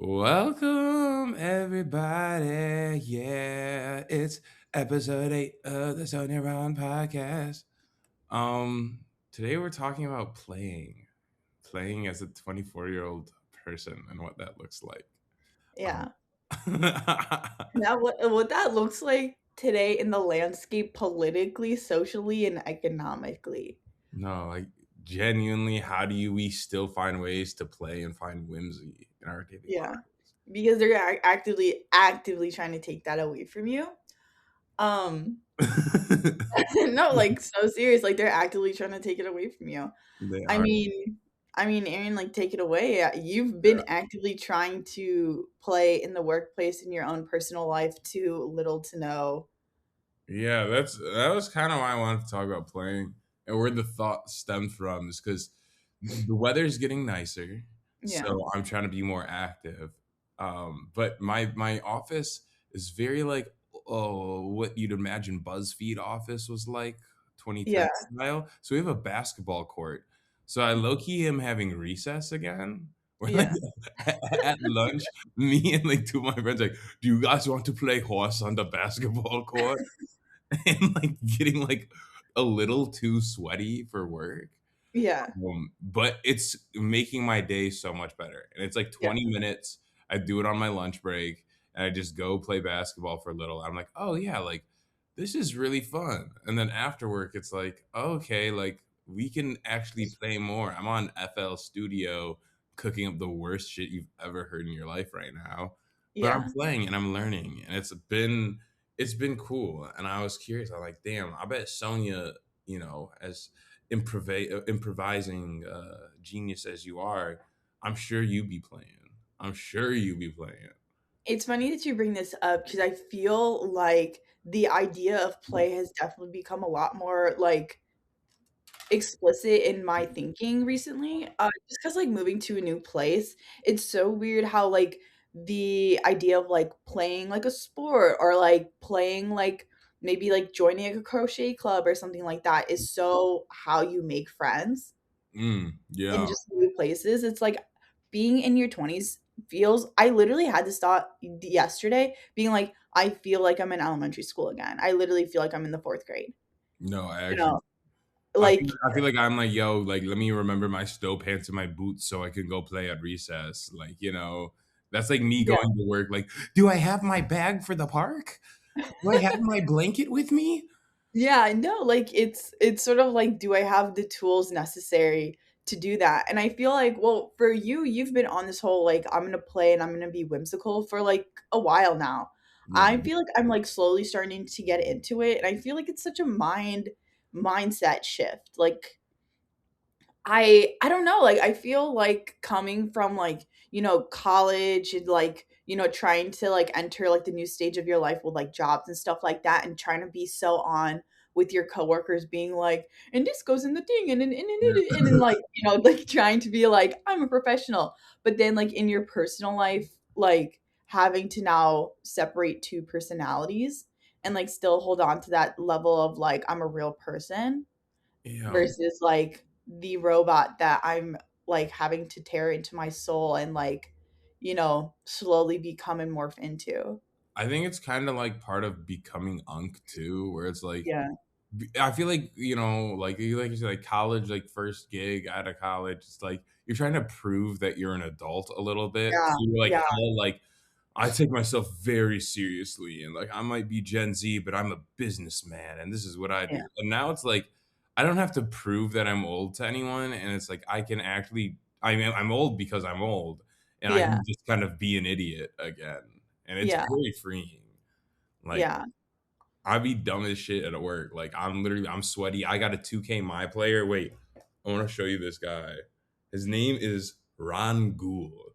Welcome, everybody. Yeah, it's episode 8 of the Sonia Ron podcast. Today we're talking about playing as a 24-year-old person and what that looks like. Um, Yeah. Now what that looks like today in the landscape politically, socially, and economically. no, like genuinely, how do we still find ways to play and find whimsy in our daily Yeah. Because they're actively trying to take that away from you. Um lives? no, like so serious. Like they're actively trying to take it away from you. They I are. mean Aaron, like take it away. You've been Yeah. actively trying to play in the workplace in your own personal life too little to no. Yeah, that was kind of why I wanted to talk about playing and where the thought stemmed from is because the weather's getting nicer, Yeah. so I'm trying to be more active. But my office is very like what you'd imagine BuzzFeed office was like 2010 Yeah. style. So we have a basketball court. So I low key am having recess again. We're like Yeah. at lunch, me and like two of my friends like, do you guys want to play horse on the basketball court? And like getting like a little too sweaty for work. Yeah. But it's making my day so much better. And it's like Yeah. 20 minutes. I do it on my lunch break and I just go play basketball for a little. I'm like, oh yeah, like this is really fun. And then after work, it's like, okay, like we can actually play more. I'm on FL Studio cooking up the worst shit you've ever heard in your life right now. But I'm Yeah. playing and I'm learning. And it's been cool. And I was curious. I'm like, damn, I bet Sonia, as improvising genius as you are, I'm sure you be playing. I'm sure you be playing. It's funny that you bring this up because I feel like the idea of play has definitely become a lot more like explicit in my thinking recently. Just because like moving to a new place, it's so weird how like the idea of like playing like a sport or like playing like maybe like joining like a crochet club or something like that is so how you make friends in Yeah. just new places. It's like being in your 20s feels I literally had to stop yesterday being like, I feel like I'm in elementary school again. I literally feel like I'm in the 4th grade. No, I You actually know, like I feel like I'm like, yo, like let me remember my stow pants and my boots so I can go play at recess. Like, that's like me yeah. going to work, like, do I have my bag for the park? Do I have my blanket with me? Yeah, I know, like, it's sort of like, do I have the tools necessary to do that? And I feel like, well, for you, you've been on this whole, like, I'm gonna play and I'm gonna be whimsical for, like, a while now. Yeah. I feel like I'm, like, slowly starting to get into it, and I feel like it's such a mindset shift. Like, I don't know, like, I feel like coming from, like, college and, like, trying to, like, enter, like, the new stage of your life with, like, jobs and stuff like that and trying to be so on with your coworkers being like, "And this goes in the thing, and then, like, like, trying to be like, "I'm a professional." But then, like, in your personal life, like, having to now separate 2 personalities and, like, still hold on to that level of, like, I'm a real person Yeah. versus, like, the robot that I'm, like, having to tear into my soul and, like, slowly become and morph into. I think it's kind of like part of becoming unk too, where it's like Yeah. I feel like like you said, like college, like first gig out of college. It's like you're trying to prove that you're an adult a little bit. Yeah, So you're like, yeah, hell, like I take myself very seriously, and like I might be Gen Z, but I'm a businessman, and this is what I yeah, do. And now it's like I don't have to prove that I'm old to anyone, and it's like I can actually. I mean, I'm old because I'm old, and I yeah, can just kind of be an idiot again, and it's yeah, very freeing. Like yeah. I be dumb as shit at work. Like I'm sweaty. I got a 2K my player. Wait, I want to show you this guy. His name is Ron Ghoul.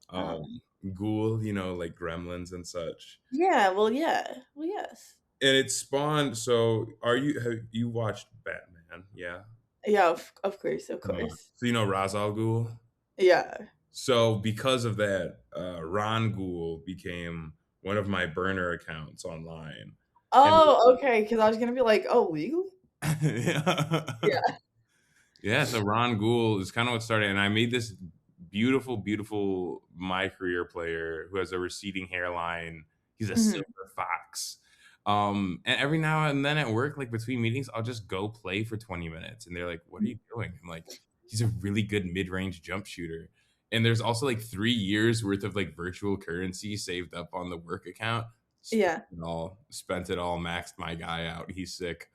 Um, Ghoul, like gremlins and such. yeah, well, yeah. Well, yes. And it spawned. So have you watched Batman? Yeah. Yeah, of course, of Uh, course. so you know Ra's al Ghul? Yeah. So because of that, Ron Ghoul became one of my burner accounts online. And Oh, okay. Because I was gonna be like, "Oh, legally?" yeah. Yeah. Yeah, so Ron Ghoul is kind of what started, and I made this. beautiful, beautiful my career player who has a receding hairline. He's a Mhm. silver fox. And every now and then at work, like between meetings, I'll just go play for 20 minutes. And they're like, "What are you doing?" I'm like, "He's a really good mid-range jump shooter." And there's also like 3 years worth of like virtual currency saved up on the work account. Yeah. Spent it all, maxed my guy out. He's sick.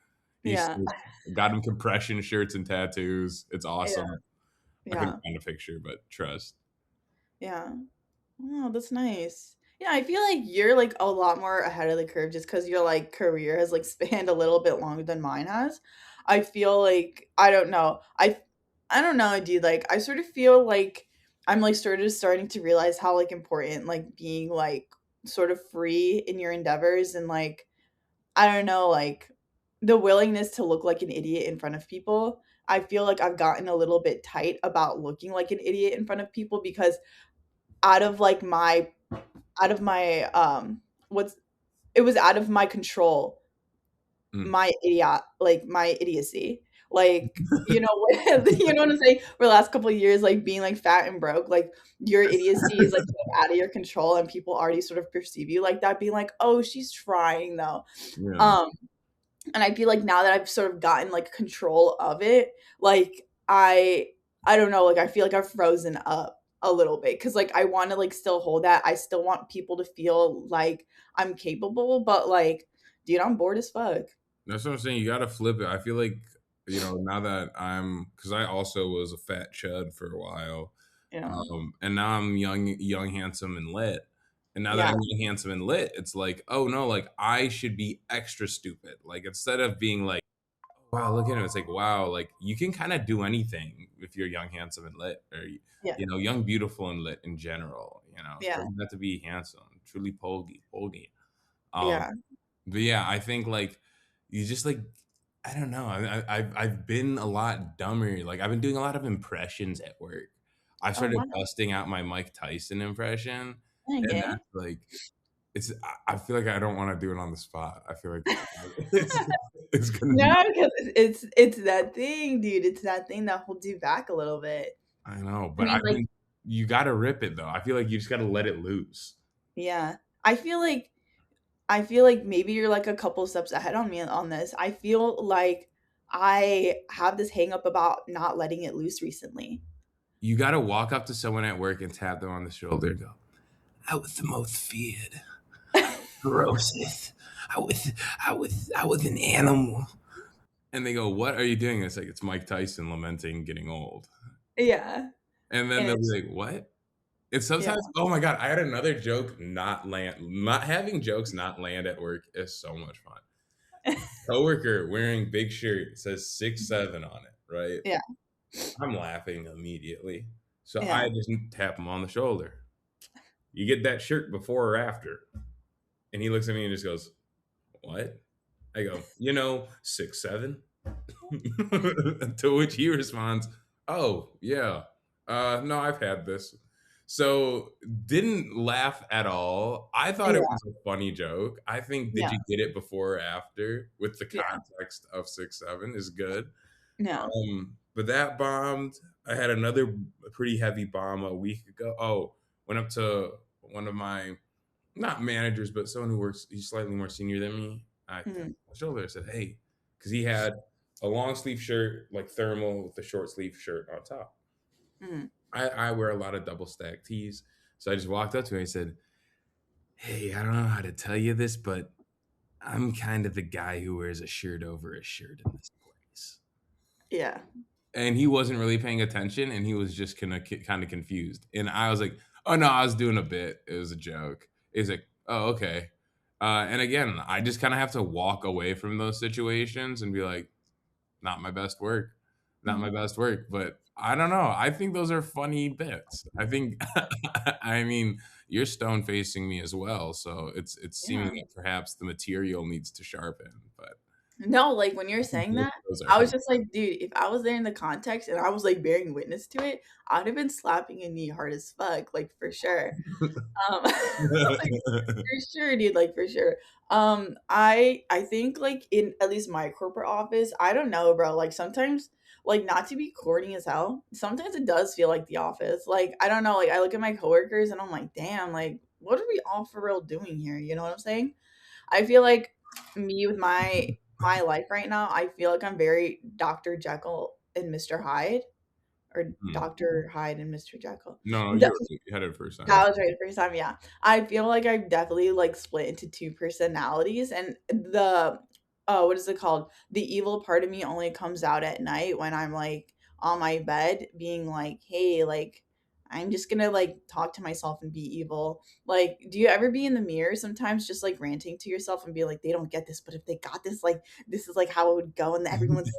He's Yeah. sick. Got him compression shirts and tattoos. It's Yeah. awesome. I couldn't Yeah. find a picture, but trust. Yeah. Oh, that's nice. Yeah, I feel like you're like a lot more ahead of the curve just because your like career has like spanned a little bit longer than mine has. I feel like I don't know. I don't know, dude. Like I sort of feel like I'm like sort of starting to realize how like important like being like sort of free in your endeavors and like I don't know, like the willingness to look like an idiot in front of people. I feel like I've gotten a little bit tight about looking like an idiot in front of people because out of like my out of my what's it was out of my control, Mm. my my idiocy. Like, you know what you know what I'm saying? For the last couple of years, like being like fat and broke, like your idiocy is like sort of out of your control and people already sort of perceive you like that, being like, oh, she's trying though. Yeah. Um and I feel like now that I've sort of gotten like control of it, like I don't know, like I feel like I've frozen up a little bit cuz like I want to like still hold that. I still want people to feel like I'm capable, but like dude, I'm bored as fuck. That's what I'm saying. You gotta flip it. I feel like, now that because I also was a fat chud for a while, Yeah. and now I'm young, handsome, and lit. And now that Yeah. I'm young, handsome, and lit, it's like, oh no, like I should be extra stupid. Like instead of being like, wow, look at him. It's like, wow, like you can kind of do anything if you're young, handsome, and lit, or Yeah. young, beautiful, and lit in general. Yeah. Doesn't have to be handsome. Truly, polgy. Um, Yeah. but yeah, I think like you just like I don't know. I've been a lot dumber. Like I've been doing a lot of impressions at work. I've Oh started wow. busting out my Mike Tyson impression, and Okay. that's like I feel like I don't want to do it on the spot. I feel like it's it's gonna No, be. because it's that thing, dude. It's that thing that holds you back a little bit. I know, I but mean, I've like been. You got to rip it though. I feel like you just got to let it loose. yeah. I feel like maybe you're like a couple steps ahead on me on this. I feel like I have this hang up about not letting it loose recently. You got to walk up to someone at work and tap them on the shoulder and go, "I was the most feared, ferocious. I was an animal." And they go, "What are you doing?" It's like it's Mike Tyson lamenting getting old. Yeah. And then And they'll it's be like, "What?" And yeah. sometimes, oh my god, I had another joke not land. Not having jokes not land at work is so much fun. Coworker wearing big shirt it says 6'7" on it, right? Yeah. I'm laughing immediately. So I Yeah. just tap him on the shoulder. You get that shirt before or after? And he looks at me and just goes, "What?" I go, 6'7." To which he responds, "Oh, yeah. No, I've had this." So didn't laugh at all. I thought it Yeah. was a funny joke. I think did Yeah. you get it before or after with the Yeah. context of 6'7" is good. Yeah. But that bombed. I had another pretty heavy bomb a week ago. Oh, went up to one of my not managers, but someone who works. He's slightly more senior than me. I tapped him on Mhm. the shoulder. I said, "Hey," because he had a long sleeve shirt, like thermal, with a short sleeve shirt on top. Mhm. I wear a lot of double stack tees, so I just walked up to him. And I said, "Hey, I don't know how to tell you this, but I'm kind of the guy who wears a shirt over a shirt in this place." Yeah. And he wasn't really paying attention, and he was just kind of confused. And I was like, "Oh no, I was doing a bit. It was a joke." He's like, "Oh, okay." And again, I just kind of have to walk away from those situations and be like, "Not my best work, not my Mhm. best work." But I don't know. I think those are funny bits. I think, I mean, you're stone facing me as well, so it's seeming Yeah. that perhaps the material needs to sharpen. But No, like, when you're I think saying both that, of those are I was hilarious. just like, "Dude, if I was there in the context and I was, like, bearing witness to it, I'd have been slapping a knee hard as fuck, like, for sure." Like, for sure, dude, like, for sure. I think, like, in at least my corporate office, I don't know, bro, like, sometimes like not to be corny as hell, sometimes it does feel like The Office. Like I don't know, like I look at my coworkers and I'm like, damn, like what are we all for real doing here? You know what I'm saying? I feel like me with my life right now, I feel like I'm very Dr. Jekyll and Mr. Hyde, or Hmm. Dr. Hyde and Mr. Jekyll. No, no, The you had it the first time. that was right the first time, yeah. I feel like I've definitely, like, split into 2 personalities, and the what is it called? The evil part of me only comes out at night when I'm, like, on my bed being like, "Hey, like, I'm just gonna, like, talk to myself and be evil." Like, do you ever be in the mirror sometimes just, like, ranting to yourself and be like, "They don't get this, but if they got this, like, this is, like, how it would go, and everyone's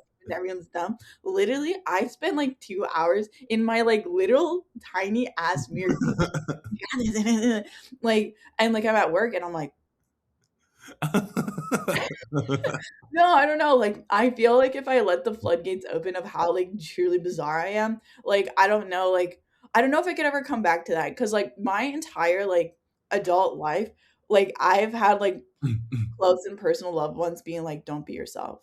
dumb." Literally, I spent, like, 2 hours in my, like, little tiny ass mirror being like, "Yeah, like, and, like, I'm at work and I'm like, "No, I don't know." Like, I feel like if I let the floodgates open of how, like, truly bizarre I am, like, I don't know if I could ever come back to that because like, my entire, like, adult life, like, I've had, like, close and personal loved ones being like, "Don't be yourself."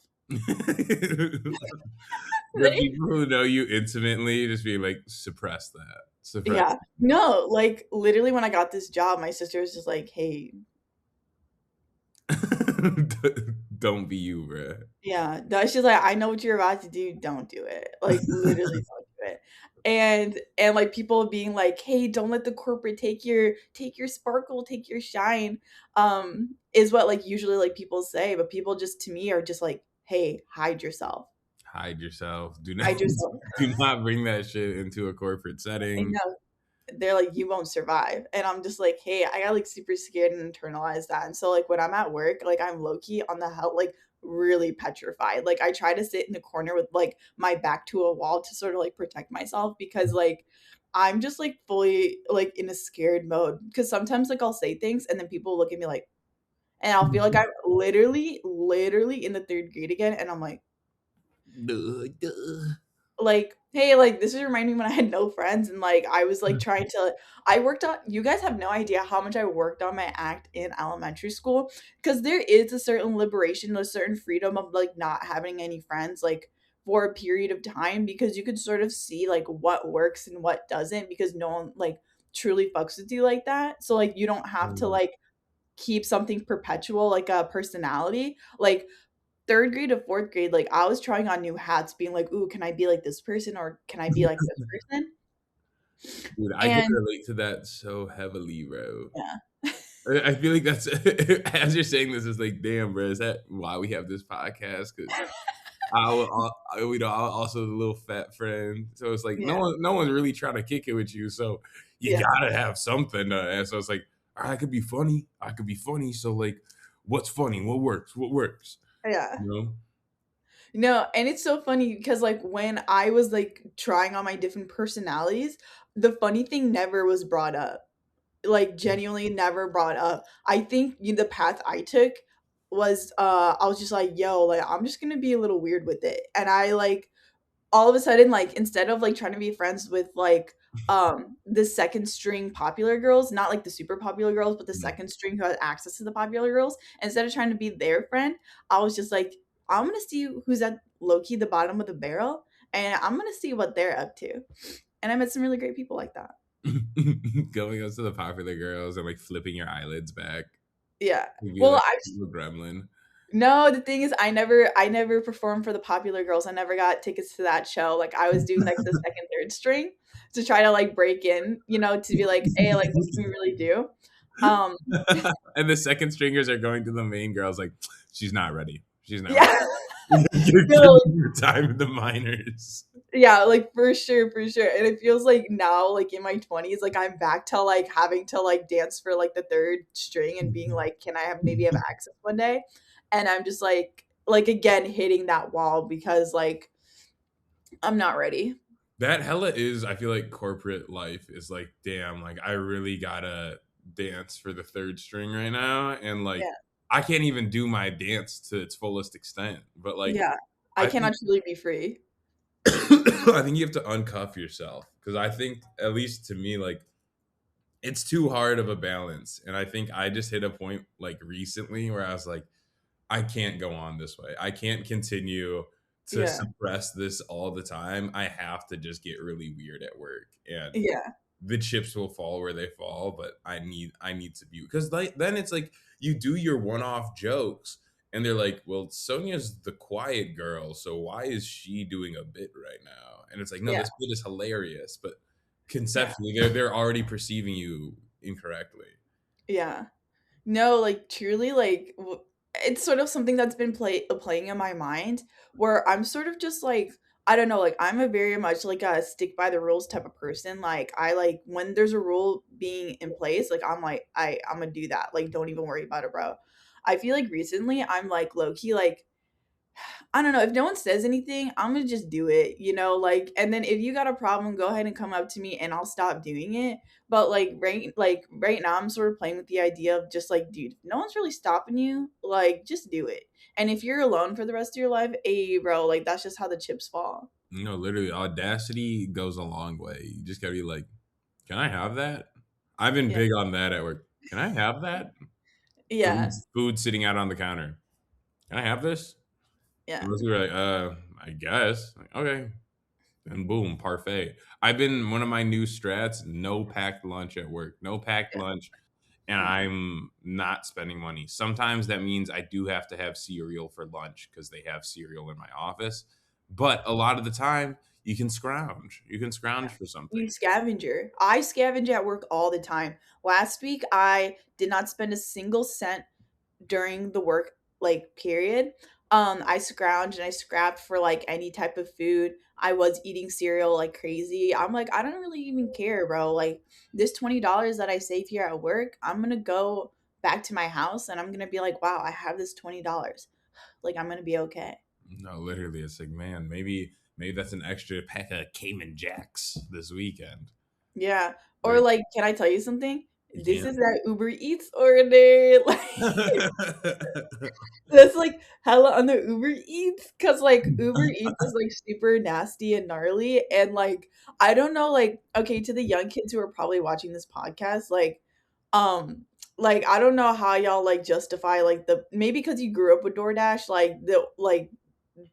The people who know you intimately just being like, suppress that. Suppress. Yeah. No, like, literally when I got this job, my sister was just like, "Hey." Don't be you, bruh. Yeah, no, she's like, "I know what you're about to do, don't do it." Like, literally don't do it. And, like, people being like, "Hey, don't let the corporate take your sparkle, take your shine," is what, like, usually, like, people say, but people just to me are just like, "Hey, hide yourself. Hide yourself. Do not Hide yourself." do not bring that shit into a corporate I setting. know. They're like, "You won't survive." And I'm just like, "Hey," I got, like, super scared and internalized that, and so, like, when I'm at work, like, I'm low key on the hell like, really petrified. Like, I try to sit in the corner with, like, my back to a wall to sort of, like, protect myself because, like, I'm just, like, fully, like, in a scared mode. Because sometimes, like, I'll say things and then people look at me like and I'll feel like I'm literally in the 3rd grade again, and I'm Duh, duh. like, "Hey, like, this is reminding me when I had no friends and, like, I was, like, trying to." I worked on you guys have no idea how much I worked on my act in elementary school because there is a certain liberation, a certain freedom of, like, not having any friends, like, for a period of time because you could sort of see, like, what works and what doesn't because no one, like, truly fucks with you like that. So, like, you don't have to, Mm. like, keep something perpetual like a personality. Like, 3rd grade to 4th grade, like, I was trying on new hats being like, "Ooh, can I be like this person or can I be like this person?" Dude, I can And relate to that so heavily, bro. yeah. I feel like that's as you're saying this, it's like, damn, bro, is that why we have this podcast? Because I'm also the little fat friend, so it's like Yeah, no one's really trying to kick it with you, so you yeah, gotta have something. And so it's like, I could be funny, I could be funny. So like, what's funny? What works? What works? yeah. You know? No, and it's so funny because, like, when I was, like, trying on my different personalities, the funny thing never was brought up. Like, genuinely never brought up. I think the path I took was, I was just like, "Yo, like, I'm just gonna be a little weird with it." And I, like, all of a sudden, like, instead of, like, trying to be friends with, like, the 2nd string popular girls, not, like, the super popular girls, but the Mm. 2nd string who had access to the popular girls, instead of trying to be their friend, I was just like, "I'm gonna see who's at low key the bottom of the barrel, and I'm gonna see what they're up to." And I met some really great people like that. Going up to the popular girls and like flipping your eyelids back Yeah. and be Well, like I a gremlin. no, the thing is I never performed for the popular girls. I never got tickets to that show. Like, I was doing, like, the 2nd, 3rd string to try to, like, break in, to be like, "Hey, like, what can we really do?" Um, And the second stringers are going to the main girls like, she's not ready. She's not ready. yeah. Give No, me your time in the minors. yeah, like, for sure, for sure, and it feels like now, like, in my 20s, like, I'm back to, like, having to, like, dance for, like, the 3rd string and being like, "Can I have access one day?" And I'm just again, hitting that wall because, like, I'm not ready. That hella is, I feel like corporate life is like, damn, like I really gotta dance for the third string right now. And like, Yeah, I can't even do my dance to its fullest extent. But like, yeah. I I cannot think, truly be free. I think you have to uncuff yourself. Cause I think, at least to me, like, it's too hard of a balance. And I think I just hit a point like recently where I was like, I can't go on this way. I can't continue to Yeah. suppress this all the time, I have to just get really weird at work, and Yeah. the chips will fall where they fall, but I need to be, because like then it's like you do your one-off jokes and they're like, "Well, Sonia's the quiet girl, so why is she doing a bit right now?" And it's like, "No, Yeah. this bit is hilarious," but Yeah. conceptually they're already perceiving you incorrectly. Yeah. No, like, truly, like, it's sort of something that's been playing in my mind where I'm sort of just like, I don't know, like, I'm a very much like a stick by the rules type of person. Like, I like when there's a rule being in place, like, I'm like, I'm gonna do that. Like, don't even worry about it, bro. I feel like recently I'm like low key, like, I don't know, if no one says anything, I'm gonna just do it, like, and then if you got a problem, go ahead and come up to me and I'll stop doing it. But right now I'm sort of playing with the idea of just like, dude, if no one's really stopping you, like, just do it. And if you're alone for the rest of your life, hey bro, like that's just how the chips fall. Literally, audacity goes a long way. You just gotta be like, "Can I have that?" I've been Yeah. big on that at work. "Can I have that?" Yeah. Food sitting out on the counter. "Can I have this?" And Yeah. most people are like, I guess." Like, "Okay." And boom, parfait. I've been one of my new strats, no packed lunch at work. No packed Yeah. lunch, and Yeah. I'm not spending money. Sometimes that means I do have to have cereal for lunch because they have cereal in my office. But a lot of the time, you can scrounge. You can scrounge for You something. scavenger. I scavenge at work all the time. Last week I did not spend a single cent during the work like period. I scrounged and I scrapped for like any type of food. I was eating cereal like crazy. I'm like, I don't really even care, bro. Like this $20 that I save here at work, I'm gonna go back to my house and I'm gonna be like, wow, I have this $20. Like I'm gonna be okay. No, literally, it's like, man, maybe that's an extra pack of Cayman Jacks this weekend. Yeah. Or Like, like, can I tell you something? you This is can. that Uber Eats order. Like that's, like, hella on the Uber Eats, cause like, Uber Eats is, like, super nasty and gnarly, and, like, I don't know, like okay, to the young kids who are probably watching this podcast, um, I don't know how y'all, like, justify, like, the maybe because you grew up with DoorDash,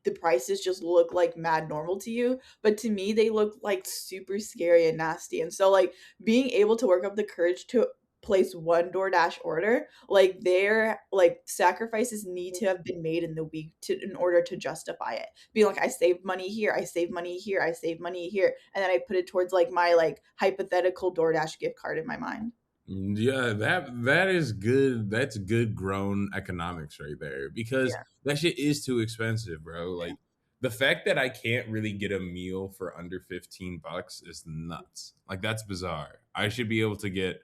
the prices just look, like, mad normal to you, but to me, they look, like, super scary and nasty, and so, like, being able to work up the courage to place one DoorDash order, like, their, like, sacrifices need to have been made in the week to in order to justify it. Being like, "I saved money here, I saved money here, I saved money here," and then I put it towards, like, my, like, hypothetical DoorDash gift card in my mind. Yeah, that is good. That's good grown economics right there, because Yeah, that shit is too expensive, bro. Like the fact that I can't really get a meal for under 15 bucks is nuts. Like that's bizarre. I should be able to get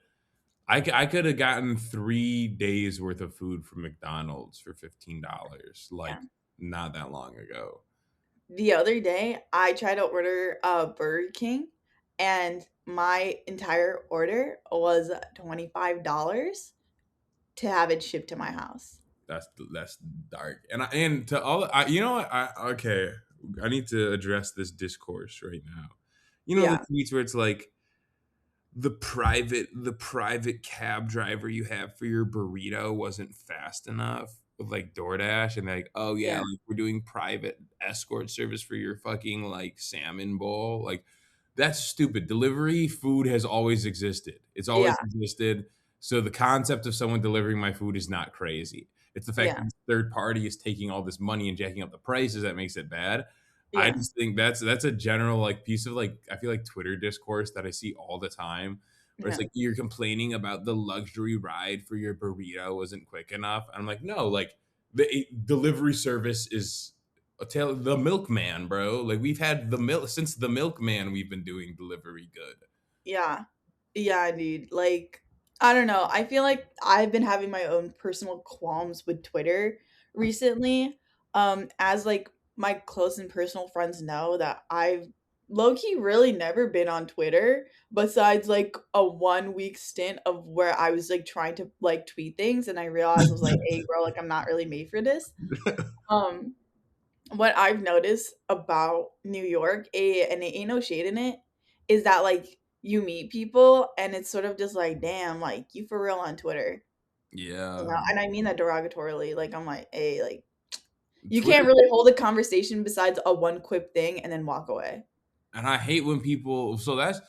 I could have gotten 3 days worth of food from McDonald's for $15 yeah. like not that long ago. The other day, I tried to order a Burger King, and my entire order was $25 to have it shipped to my house. That's dark. And to all you know what? Okay, I need to address this discourse right now. You know the Yeah, tweets where it's like the private cab driver you have for your burrito wasn't fast enough with like DoorDash, and like, oh yeah, yeah, like we're doing private escort service for your fucking like salmon bowl. Like that's stupid. Delivery food has always existed. It's always yeah, existed. So the concept of someone delivering my food is not crazy. It's the fact that yeah, this third party is taking all this money and jacking up the prices that makes it bad. I yeah, just think that's a general like piece of like I feel like Twitter discourse that I see all the time, where it's yeah, like you're complaining about the luxury ride for your burrito wasn't quick enough. And I'm like, no, like the delivery service is a tale the milkman, bro. Like we've had the milk since the milkman, we've been doing delivery good. yeah. Yeah, dude. Like, I don't know. I feel like I've been having my own personal qualms with Twitter recently. As like my close and personal friends know that I've low key really never been on Twitter besides like a 1 week stint of where I was like trying to like tweet things and I realized I was like, hey bro, like I'm not really made for this. Um what I've noticed about New York, and it ain't no shade in it, is that like you meet people and it's sort of just like, damn, like you for real on Twitter. Yeah. And I mean that derogatorily. Like I'm like, hey, like You Twitter. can't really hold a conversation besides a one quick thing and then walk away. And I hate when people, so that's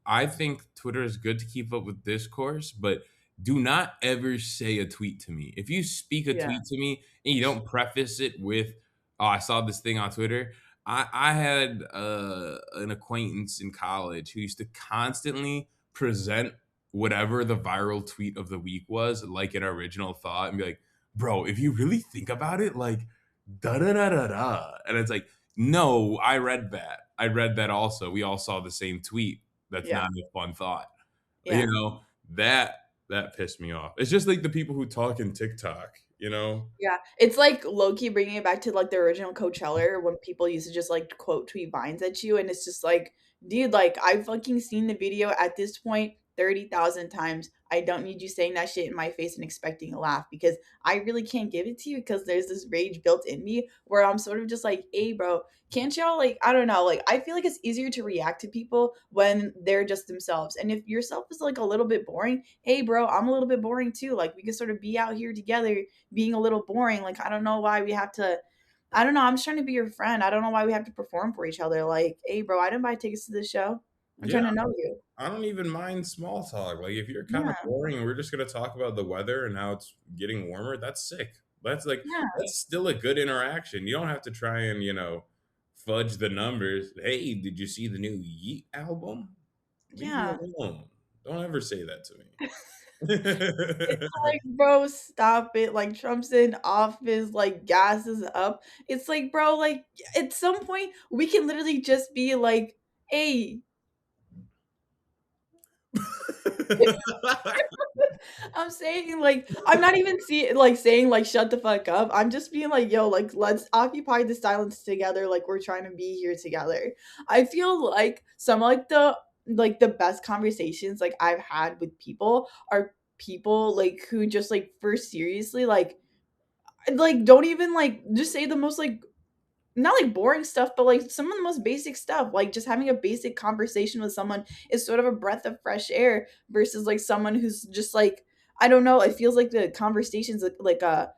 I think Twitter is good to keep up with discourse, but do not ever say a tweet to me. If you speak a Yeah. tweet to me and you don't preface it with, "Oh, I saw this thing on Twitter." I had an acquaintance in college who used to constantly present whatever the viral tweet of the week was like an original thought and be like, "Bro, if you really think about it, like da da da da da," and it's like, no, I read that. I read that also. We all saw the same tweet. That's Yeah. not a fun thought. You Yeah. know, that pissed me off. It's just like the people who talk in TikTok, you know? Yeah, it's like low key bringing it back to like the original Coachella when people used to just like quote tweet vines at you, and it's just like, dude, like I've fucking seen the video at this point 30,000 times. I don't need you saying that shit in my face and expecting a laugh because I really can't give it to you because there's this rage built in me where I'm sort of just like, hey, bro, can't y'all like, I don't know, like I feel like it's easier to react to people when they're just themselves. And if yourself is like a little bit boring, hey, bro, I'm a little bit boring too. Like we can sort of be out here together being a little boring. Like, I don't know why we have to. I don't know. I'm just trying to be your friend. I don't know why we have to perform for each other. Like, hey, bro, I didn't buy tickets to this show. I'm Yeah, trying to know you. I don't even mind small talk. Like if you're kind of Yeah, boring and we're just gonna talk about the weather and how it's getting warmer, that's sick. That's like yeah, that's still a good interaction. You don't have to try and, fudge the numbers. Hey, did you see the new Yeet album? Leave me yeah. alone. Don't ever say that to It's me. like, bro, stop it. Like, Trump's in office, like, gas is up. It's like, bro, like, at some point, we can literally just be like, hey, I'm saying like I'm not even saying like shut the fuck up. I'm just being like, yo, like let's occupy the silence together, like we're trying to be here together. I feel like some like the best conversations like I've had with people are people like who just like first seriously like don't even like just say the most like not like boring stuff, but like some of the most basic stuff. Like just having a basic conversation with someone is sort of a breath of fresh air versus like someone who's just like I don't know. It feels like the conversation's like a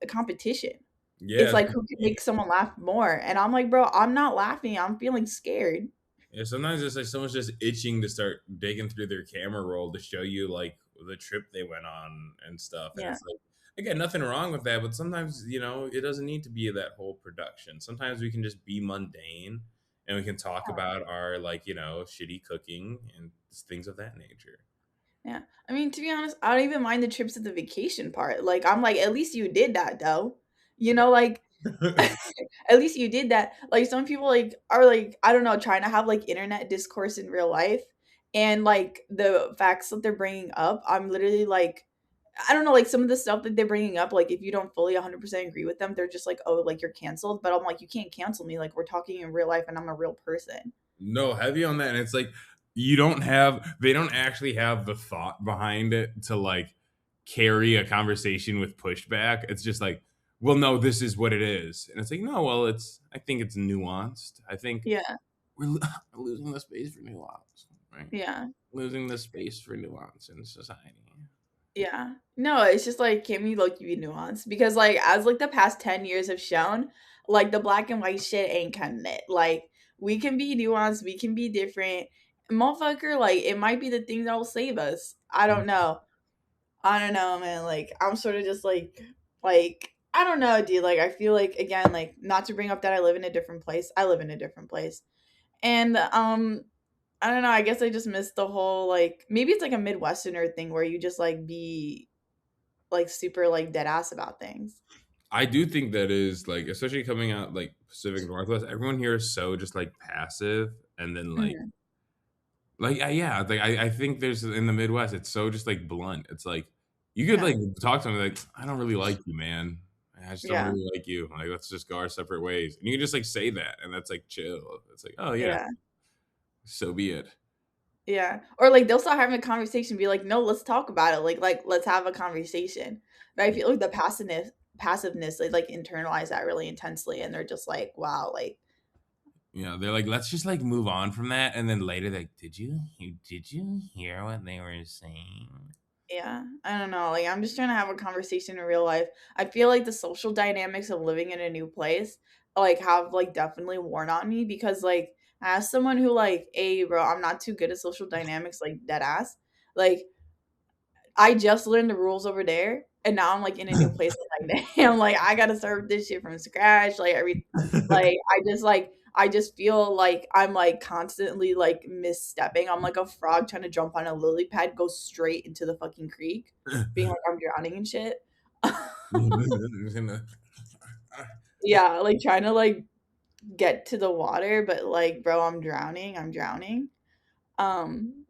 competition. It's Yeah, like who can make someone laugh more, and I'm like, bro, I'm not laughing. I'm feeling scared. yeah. Sometimes it's like someone's just itching to start digging through their camera roll to show you like the trip they went on and stuff. And Yeah, it's like, again, nothing wrong with that, but sometimes it doesn't need to be that whole production. Sometimes we can just be mundane and we can talk about our like shitty cooking and things of that nature. yeah. I mean, to be honest, I don't even mind the trips to the vacation part. Like, I'm like, at least you did that, though. Like at least you did that. Like some people like are like I don't know trying to have like internet discourse in real life, and like the facts that they're bringing up, I'm literally like I don't know like some of the stuff that they're bringing up. Like if you don't fully 100% agree with them, they're just like oh like you're canceled. But I'm like you can't cancel me. Like we're talking in real life, and I'm a real person. No, heavy on that. And it's like they don't actually have the thought behind it to like carry a conversation with pushback. It's just like, well, no, this is what it is. And it's like, no, well, I think it's nuanced. I think Yeah, we're losing the space for nuance, right? yeah. Losing the space for nuance in society. Yeah. No, it's just like can we low key be nuanced? Because like as like the past 10 years have shown, like the black and white shit ain't cutting it. Like we can be nuanced, we can be different. Motherfucker, like it might be the thing that will save us. I don't know. I don't know, man. Like I'm sort of just like I don't know, dude. Like I feel like again, like not to bring up that I live in a different place. I live in a different place. And I don't know, I guess I just missed the whole like maybe it's like a Midwesterner thing where you just like be like super like dead ass about things. I do think that is like, especially coming out like Pacific Northwest, everyone here is so just like passive and then Mhm. yeah, like I think there's in the Midwest, it's so just like blunt. It's like you could Yeah. like talk to them like, I don't really like you, man. I just don't Yeah. really like you. Like, let's just go our separate ways. And you can just like say that, and that's like chill. It's like, oh yeah, Yeah. so be it. Yeah. Or like they'll start having a conversation, be like, no, let's talk about it. Like let's have a conversation. But I feel like the passiveness, they like internalize that really intensely and they're just like, wow, like They're like, let's just like move on from that. And then later, like, did you hear what they were saying? Yeah, I don't know, like, I'm just trying to have a conversation in real life. I feel like the social dynamics of living in a new place, like, have, like, definitely worn on me because, like, as someone who, like, "Hey, bro, I'm not too good at social dynamics," like, dead ass, like, I just learned the rules over there, and now I'm, like, in a new place, I'm like, "Damn, like, I gotta start this shit from scratch," I just feel like I'm, like, constantly, like, misstepping. I'm like a frog trying to jump on a lily pad, go straight into the fucking creek, being like, I'm drowning and shit. Yeah, like, trying to, like, get to the water, but, like, bro, I'm drowning. Um,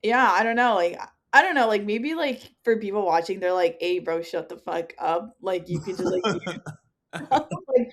yeah, I don't know, like, I don't know, like, maybe, like, for people watching, they're like, "Hey, bro, shut the fuck up." Like, you could just, like, like,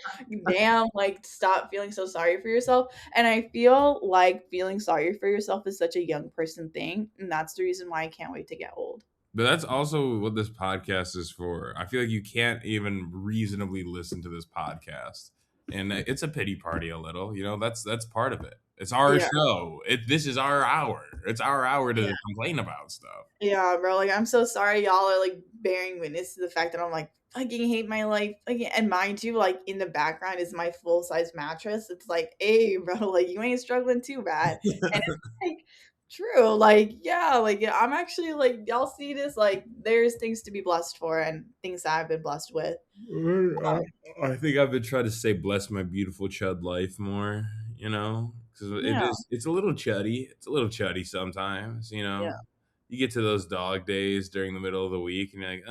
damn, like, stop feeling so sorry for yourself, and I feel like feeling sorry for yourself is such a young person thing, and that's the reason why I can't wait to get old. But that's also what this podcast is for. I feel like you can't even reasonably listen to this podcast, and it's a pity party a little. You know, that's part of it. It's our Yeah, show. This is our hour. It's our hour yeah. to complain about stuff. Yeah, bro, like, I'm so sorry y'all are, like, bearing witness to the fact that I'm, like, fucking hate my life again, and mind you, like, in the background is my full-size mattress. It's like, "Hey, bro, like, you ain't struggling too bad," and it's, like, true, like, yeah, like, yeah, I'm actually, like, y'all see this, like, there's things to be blessed for and things that I've been blessed with. I I think I've been trying to say bless my beautiful chud life more, you know, because Yeah, it's a little chuddy. It's a little chuddy sometimes, you yeah, know. You get to those dog days during the middle of the week, and you're like,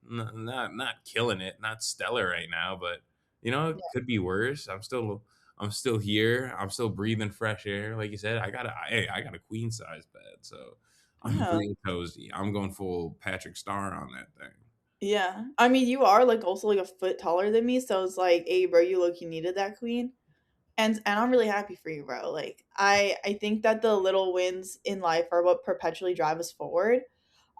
not killing it, not stellar right now, but you know, it yeah, could be worse. I'm still here. I'm still breathing fresh air. Like you said, I got a queen size bed, so I'm yeah. real cozy. I'm going full Patrick Star on that thing. Yeah. I mean, you are, like, also, like, a foot taller than me, so it's like, "Hey, bro, you low-key needed that queen." And I'm really happy for you, bro. Like, I think that the little wins in life are what perpetually drive us forward.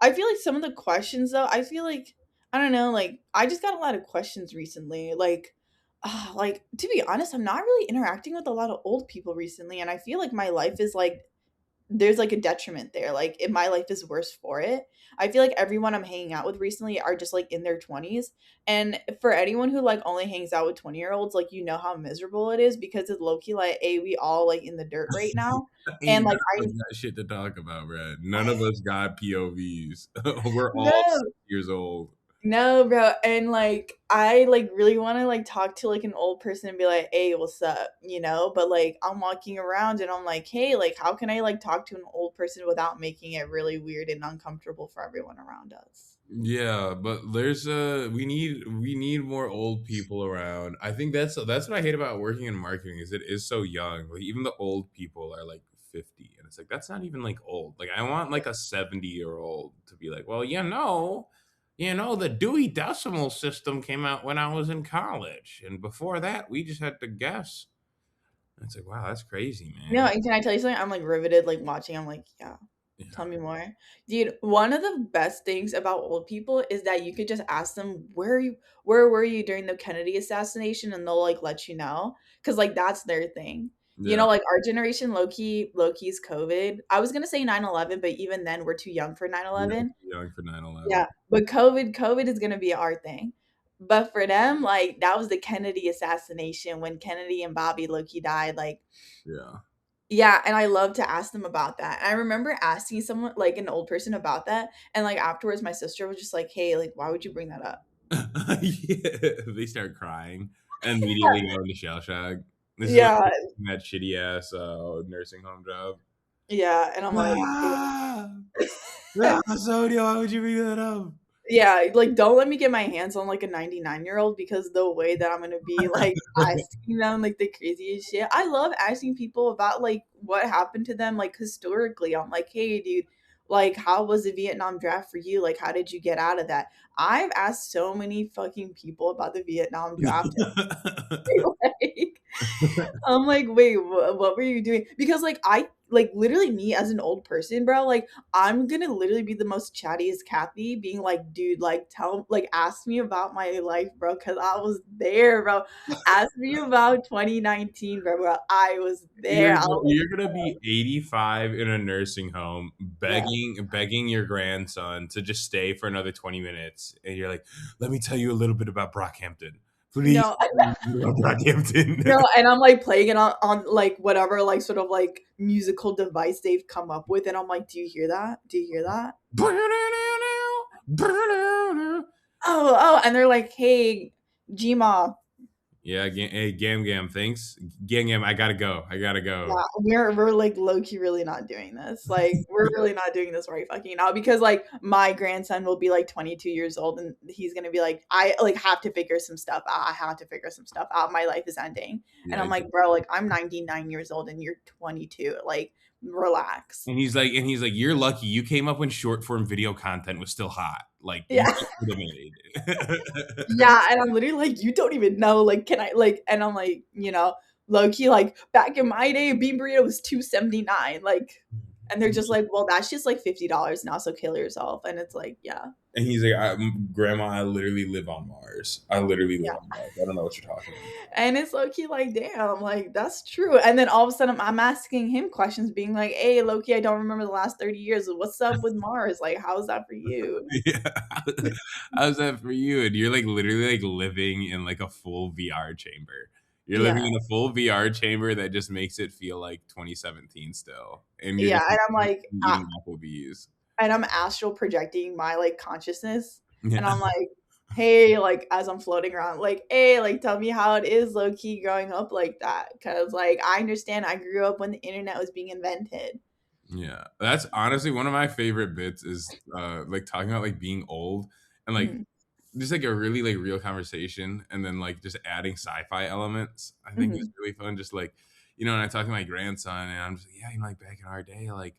I feel like some of the questions though, I feel like I don't know, like I just got a lot of questions recently. Like to be honest, I'm not really interacting with a lot of old people recently, and I feel like my life is like there's like a detriment there. Like if my life is worse for it. I feel like everyone I'm hanging out with recently are just like in their 20s. And for anyone who like only hangs out with 20-year-olds, like you know how miserable it is because it's low key like, a we all like in the dirt right now. And Ain't like none of us got shit to talk about, bro. None of us got POVs. We're all no, 6 years old. no, bro. And like I like really want to like talk to like an old person and be like, "Hey, what's up?" You know, but like I'm walking around and I'm like, "Hey, like how can I like talk to an old person without making it really weird and uncomfortable for everyone around us?" Yeah, but there's we need more old people around. I think that's what I hate about working in marketing is it is so young. Like even the old people are like 50 and it's like that's not even like old. Like I want like a 70-year-old to be like, "Well, the Dewey Decimal System came out when I was in college and before that we just had to guess." And it's like, "Wow, that's crazy, No, man." and can I tell you something? I'm like riveted, like watching. I'm like, yeah, Yeah. tell me more. Dude, one of the best things about old people is that you could just ask them, where were you during the Kennedy assassination? And they'll like let you know. Cause like that's their thing. You Yeah. know, like our generation, low key's COVID. I was gonna say 9/11, but even then we're too young for Yeah, 9/11. too young for 9/11. Yeah. But COVID is gonna be our thing. But for them, like that was the Kennedy assassination when Kennedy and Bobby Loki died. Like Yeah. yeah, and I love to ask them about that. And I remember asking someone, like an old person about that, and, like, afterwards, my sister was just like, "Hey, like, why would you bring that up?" Yeah, they start crying and immediately go into shell shock. This is what Yeah, that shitty ass nursing home job. yeah, and I'm like, Ah, ah, Sonia, why would you bring that up? yeah, like, don't let me get my hands on, like, a 99-year-old because the way that I'm gonna be, like, asking them, like, the craziest shit. I love asking people about, like, what happened to them, like, historically. I'm like, "Hey, dude, like, how was the Vietnam draft for you? Like, how did you get out of that?" I've asked so many fucking people about the Vietnam draft, like I'm like, "Wait, what were you doing?" Because, like, I like literally me as an old person, bro, like I'm gonna literally be the most chattiest Kathy, being like, dude, like tell, like ask me about my life, bro, because I was there, bro. Ask me about 2019, bro. I was there. I was You're gonna be 85 in a nursing home, like, yeah. begging your grandson to just stay for another 20 minutes, and you're like, "Let me tell you a little bit about Brockhampton. Please No, tell me about Brockhampton." no, and I'm like playing it on like whatever like sort of like musical device they've come up with, and I'm like, do you hear that? Do you hear that? Oh, and they're like, hey, Gma. Yeah, hey, Gam Gam, thanks. Gam Gam, I gotta go. I gotta Yeah, go. we're like low key really not doing this. Like we're really not doing this right fucking now, because like my grandson will be like 22 years old, and he's gonna be like, I like have to figure some stuff out. I have to figure some stuff out. My life is ending, and Yeah, I'm like, bro, like I'm 99 years old and you're 22. Like relax. and he's like, you're lucky. You came up when short form video content was still hot. Like you Yeah. could have made it. Yeah, and I'm literally like, you don't even know, like, can I like, and I'm like, low key, like back in my day, a bean burrito was 2.79, like, and they're just like, well, that's just like $50 now, so kill yourself, and it's like, yeah, And he's like, Grandma, I literally live on Mars. I literally live yeah, on Mars. I don't know what you're talking about. and it's low key like, damn, like that's true, and then all of a sudden I'm asking him questions, being like, hey, low key, I don't remember the last 30 years. What's up with Mars? Like, how's that for you? Yeah. How's that for you? And you're like literally like living in like a full VR chamber. You're living Yeah, in a full VR chamber that just makes it feel like 2017 still. And you're yeah, just and I'm like, eating Applebee's. and I'm astral projecting my like consciousness, and Yeah. I'm like, hey, like as I'm floating around, like, hey, like tell me how it is low key growing up like that, because like I understand I grew up when the internet was being invented. Yeah. That's honestly one of my favorite bits is like talking about like being old and like Hmm. just like a really like real conversation and then like just adding sci-fi elements. I think is Hmm. really fun. Just like, and I talk to my grandson and I'm just like, yeah, like back in our day, like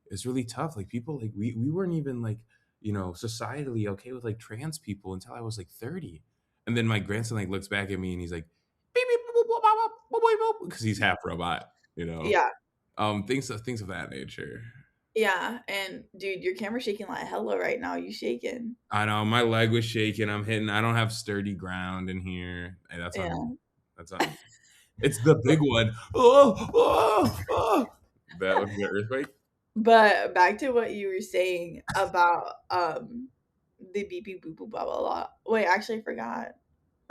it's really tough. Like people like we weren't even like, societally okay with like trans people until I was like 30. And then my grandson like looks back at me and he's like, beep, beep, boop, boop, boop, boop, boop, boop, boop, because he's half robot, you know. Yeah, Things of that nature. yeah, and dude, your camera's shaking like hella right now. You shaking? I know my leg was shaking. I'm hitting. I don't have sturdy ground in here. Hey, that's on me. Yeah. That's on me. It's the big one. Oh, oh, oh. That was the earthquake. But back to what you were saying about the beep beep boop boop blah blah blah. Wait, actually, I forgot.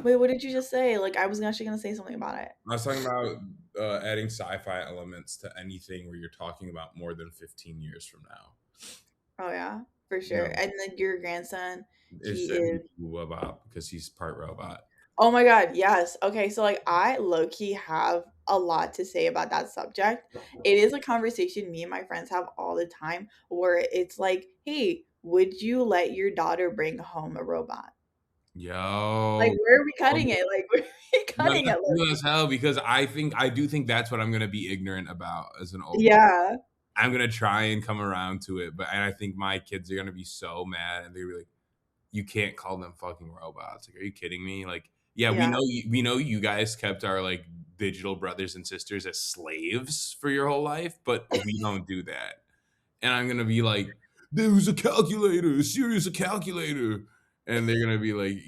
Wait, what did you just say? Like, I was actually gonna say something about it. I was talking about adding sci-fi elements to anything where you're talking about more than 15 years from now. Oh yeah, for You sure. know, And then your grandson, it's he said is. robot because he's part robot. Oh my god, yes. Okay, so like I low key have a lot to say about that subject. It is a conversation me and my friends have all the time, where it's like, hey, would you let your daughter bring home a robot? Like, Yo, where are we cutting it? Like, where are we no, cutting that's it? cool Loki? as hell because I do think that's what I'm gonna be ignorant about as an old man. Yeah, I'm gonna try and come around to it, but and I think my kids are gonna be so mad and they're gonna be like, "You can't call them fucking robots." Like, are you kidding me? Like, yeah, yeah, we know you guys kept our like digital brothers and sisters as slaves for your whole life, but we don't do that. And I'm gonna be like, "There was a calculator, Sirius a calculator," and they're gonna be like,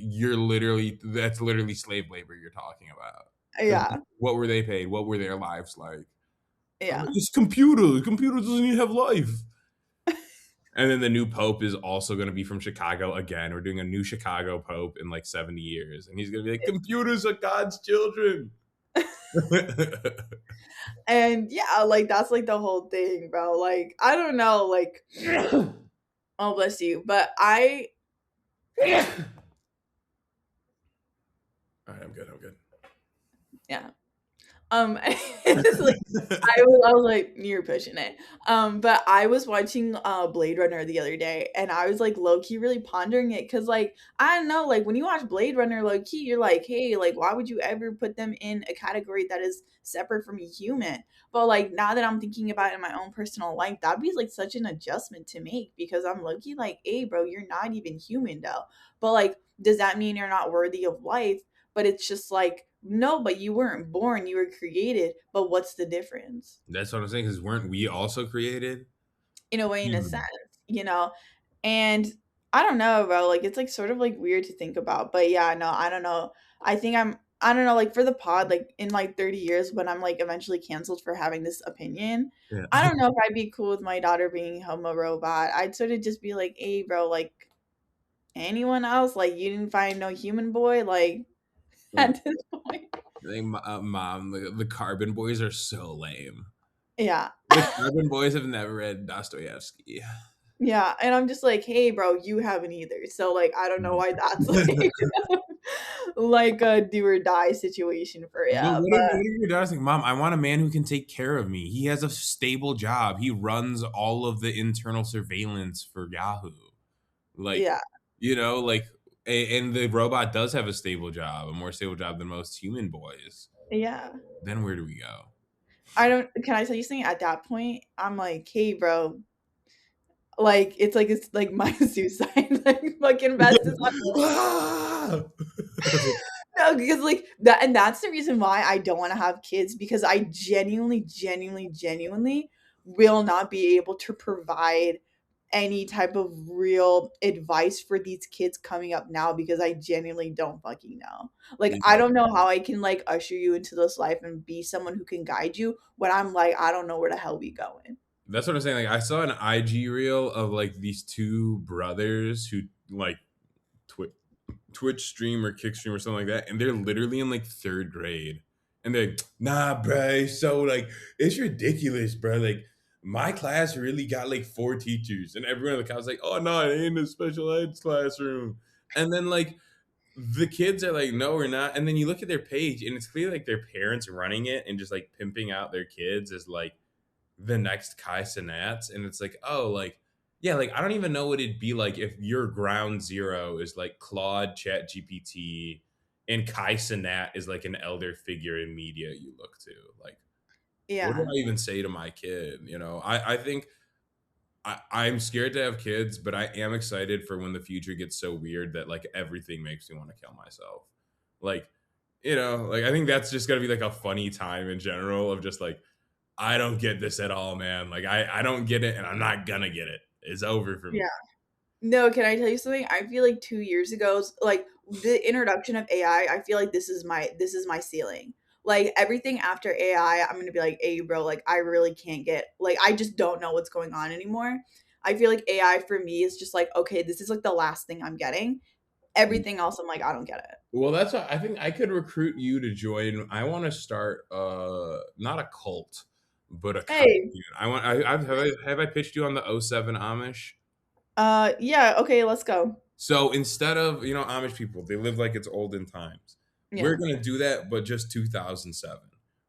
that's literally slave labor you're talking about. Because yeah, what were they paid? What were their lives like? I'm like, yeah. it's computer. Computer doesn't even have life. And then the new pope is also going to be from Chicago again. We're doing a new Chicago pope in like 70 years. And he's going to be like, computers are God's children. And yeah, like that's like the whole thing, bro. Like, I don't know, like, oh bless you, but All right, I'm good. I'm good. yeah. It's like I was like, "You're pushing it." But I was watching, Blade Runner the other day, and I was, like, low key really pondering it, cause like, I don't know, like, when you watch Blade Runner low key, you're like, "Hey, like, why would you ever put them in a category that is separate from a human?" But, like, now that I'm thinking about it in my own personal life, that'd be, like, such an adjustment to make, because I'm low key like, "Hey, bro, you're not even human, though." But, like, does that mean you're not worthy of life? but it's just like, no, but you weren't born, you were created. But what's the difference? That's what I'm saying. Because weren't we also created? In a way, in a sense, Human. you know? And I don't know, bro. Like it's like sort of like weird to think about. But yeah, no, I don't know. I don't know, like for the pod, like in like 30 years when I'm like eventually canceled for having this opinion, Yeah. I don't know if I'd be cool with my daughter being homo robot. I'd sort of just be like, hey bro, like anyone else? Like you didn't find no human boy? Like at this point. Like, mom, the Carbon Boys are so lame. Yeah. The Carbon Boys have never read Dostoevsky. Yeah. And I'm just like, hey bro, you haven't either. So like I don't know why that's like like a do or die situation for you. But But what if your daughter's like, Mom, I want a man who can take care of me. He has a stable job. He runs all of the internal surveillance for Yahoo. Like, yeah. like, and the robot does have a stable job, a more stable job than most human boys. Yeah. Then where do we go? I don't can I tell you something? At that point, I'm like, hey bro, it's like my suicide, like fucking best is Ah! no, because like that, and that's the reason why I don't want to have kids because I genuinely, genuinely, genuinely will not be able to provide any type of real advice for these kids coming up now because I genuinely don't fucking know. Like I Yeah. don't know how I can like usher you into this life and be someone who can guide you when I'm like I don't know where the hell we going. That's what I'm saying. Like, I saw an IG reel of like these two brothers who like twi- Twitch stream or kick stream or something like that, and they're literally in like third grade, and they're like, nah, bro. So like, it's ridiculous, bro. Like, my class really got like four teachers, and everyone in the class was like, oh no, it ain't a special ed classroom. And then like the kids are like, no, we're not. And then you look at their page, and it's clear like their parents running it and just like pimping out their kids as like the next Kai Cenats, and it's like, oh, like, yeah, like I don't even know what it'd be like if your ground zero is like Claude, Chat GPT, and Kai Cenat is like an elder figure in media you look to. Like, what do Yeah. I even say to my kid? I think I'm scared to have kids, but I am excited for when the future gets so weird that like everything makes me want to kill myself. Like, like I think that's just gonna be like a funny time in general of just like I don't get this at all, man. Like I don't get it and I'm not gonna get it. It's over for me. Yeah. No, can I tell you something? I feel like 2 years ago, like the introduction of AI, I feel like this is my ceiling. Like everything after AI, I'm gonna be like, hey bro, like I really can't get like I just don't know what's going on anymore. I feel like AI for me is just like, okay, this is like the last thing I'm getting. Everything else, I'm like, I don't get it. Well, that's what I think I could recruit you to join. I want to start not a cult, but a Hey, commune. Have I pitched you on the '07 Amish? yeah, okay, let's go. So instead of, Amish people, they live like it's olden times. We're Yeah. going to do that, but just 2007.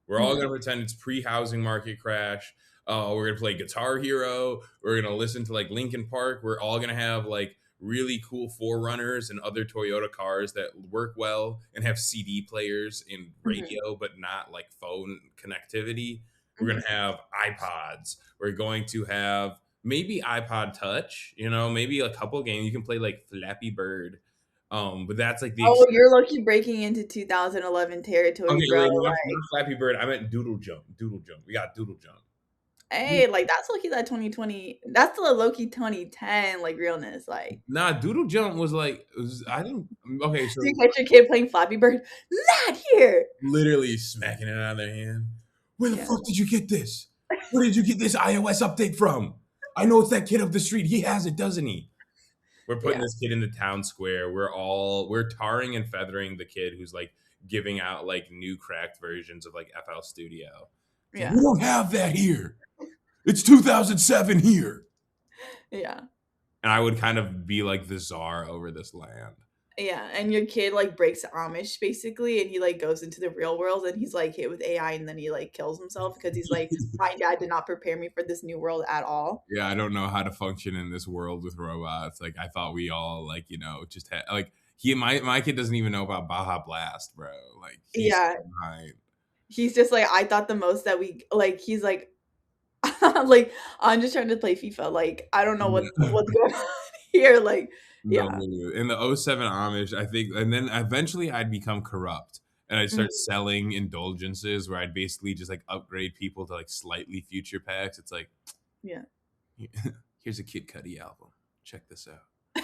We're all going Mhm. to pretend it's pre-housing market crash. We're going to play Guitar Hero. We're going to listen to like Linkin Park. We're all going to have like really cool Forerunners and other Toyota cars that work well and have CD players and Mhm. radio, but not like phone connectivity. We're going Mhm. to have iPods. We're going to have maybe iPod Touch, maybe a couple games you can play like Flappy Bird. But that's like the Oh, you're lucky breaking into 2011 territory, okay, bro. wait, Like, not Flappy Bird. I meant Doodle Jump. Doodle Jump. We got Doodle Jump. hey, like that's low-key that 2020. That's the low-key 2010 like realness. Like, Nah, Doodle Jump was like I didn't. Okay, do you so catch your kid playing Flappy Bird? Not here. literally smacking it out of their hand. Where the Yeah, fuck did you get this? Where did you get this iOS update from? I know it's that kid up the street. He has it, doesn't he? We're putting yeah, this kid in the town square. We're tarring and feathering the kid who's like giving out like new cracked versions of like FL Studio. It's like, we yeah, don't have that here. It's 2007 here. yeah, And I would kind of be like the czar over this land. yeah. And your kid like breaks Amish basically, and he like goes into the real world, and he's like hit with AI, and then he like kills himself because he's like, my dad did not prepare me for this new world at all. Yeah, I don't know how to function in this world with robots. Like I thought we all like, just had like my kid doesn't even know about Baja Blast, bro. Like he's Yeah, behind. he's just like, I thought the most that we like. He's like, like I'm just trying to play FIFA. Like I don't know what's going on here. Like No, Yeah. literally. In the '07 Amish, I think, and then eventually I'd become corrupt and I'd start Mhm. selling indulgences where I'd basically just like upgrade people to like slightly future packs. It's like, Yeah. here's a Kid Cudi album. Check this out.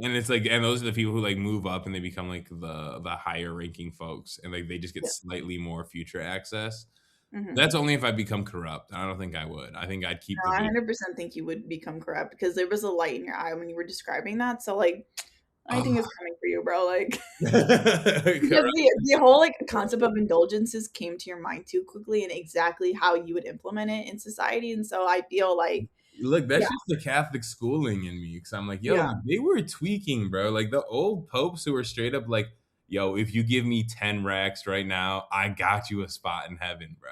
And it's like, and those are the people who like move up and they become like the higher ranking folks, and like they just get Yeah. slightly more future access. Mhm. That's only if I become corrupt. I don't think I would. I think I'd keep No, the I big. 100% think you would become corrupt because there was a light in your eye when you were describing that. So like, I think it's coming for you, bro. Like, because Corrupt. the whole like concept of indulgences came to your mind too quickly and exactly how you would implement it in society. And so I feel like, Look, yeah, that's just the Catholic schooling in me. Cause I'm like, yo, yeah, like, they were tweaking, bro. Like the old popes who were straight up like, yo, if you give me 10 racks right now, I got you a spot in heaven, bro.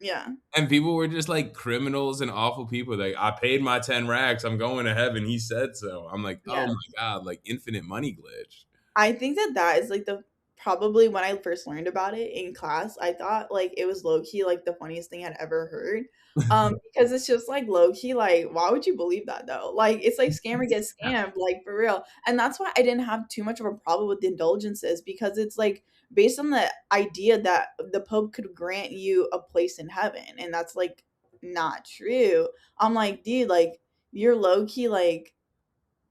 yeah, And people were just like criminals and awful people. Like, I paid my 10 racks. I'm going to heaven. He said so. I'm like, oh yeah. my God, like infinite money glitch. I think that that is like the probably when I first learned about it in class, I thought like it was low key like the funniest thing I'd ever heard. Because it's just like low key, like why would you believe that though? Like it's like scammer gets scammed, like for real. And that's why I didn't have too much of a problem with the indulgences because it's like based on the idea that the Pope could grant you a place in heaven, and that's like not true. I'm like, dude, like you're low key like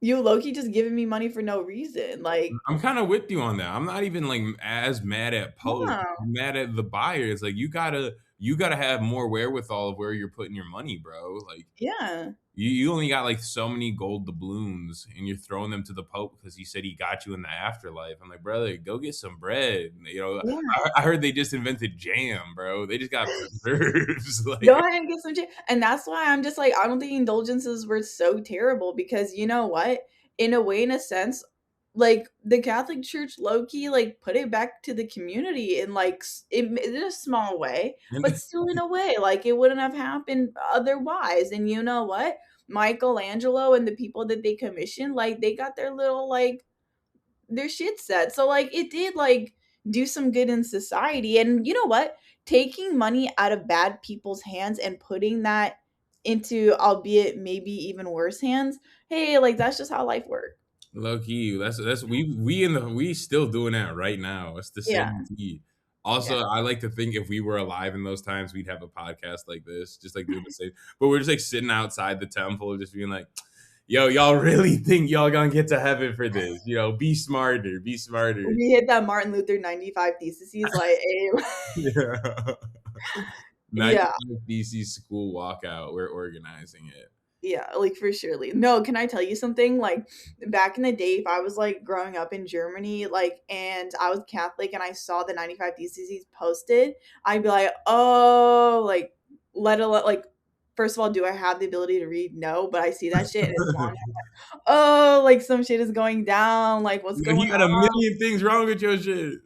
you low key just giving me money for no reason. Like I'm kind of with you on that. I'm not even like as mad at Pope. yeah, I'm mad at the buyer. It's like you gotta have more wherewithal of where you're putting your money, bro. Like yeah, you only got like so many gold doubloons and you're throwing them to the Pope because he said he got you in the afterlife. I'm like, brother, go get some bread. yeah. I heard they just invented jam, bro. They just got preserves. Go Like ahead and get some shit. And that's why I'm just like, I don't think indulgences were so terrible because you know what? In a way, in a sense, like the Catholic Church low key like put it back to the community in like in a small way, but still in a way, like it wouldn't have happened otherwise. And you know what? Michelangelo and the people that they commissioned, like they got their little like their shit set. So like it did like do some good in society. And you know what? Taking money out of bad people's hands and putting that into albeit maybe even worse hands, hey, like that's just how life works. low key, that's we still doing that right now. It's the Yeah. same tea. Yeah. Also, I like to think if we were alive in those times, we'd have a podcast like this, just like doing the same. But we're just like sitting outside the temple, just being like, "Yo, y'all really think y'all gonna get to heaven for this? You know, be smarter, be smarter." We hit that Martin Luther 95 thesis. He's like, hey, Yeah. yeah. 95 theses school walkout. We're organizing it. Yeah, like for surely. No, can I tell you something? Like back in the day, if I was like growing up in Germany, like and I was Catholic and I saw the 95 Theses posted, I'd be like, oh, like let alone like first of all, do I have the ability to read? No, but I see that shit and it's long. Oh, like some shit is going down. Like what's You going got a on? million things wrong with your shit.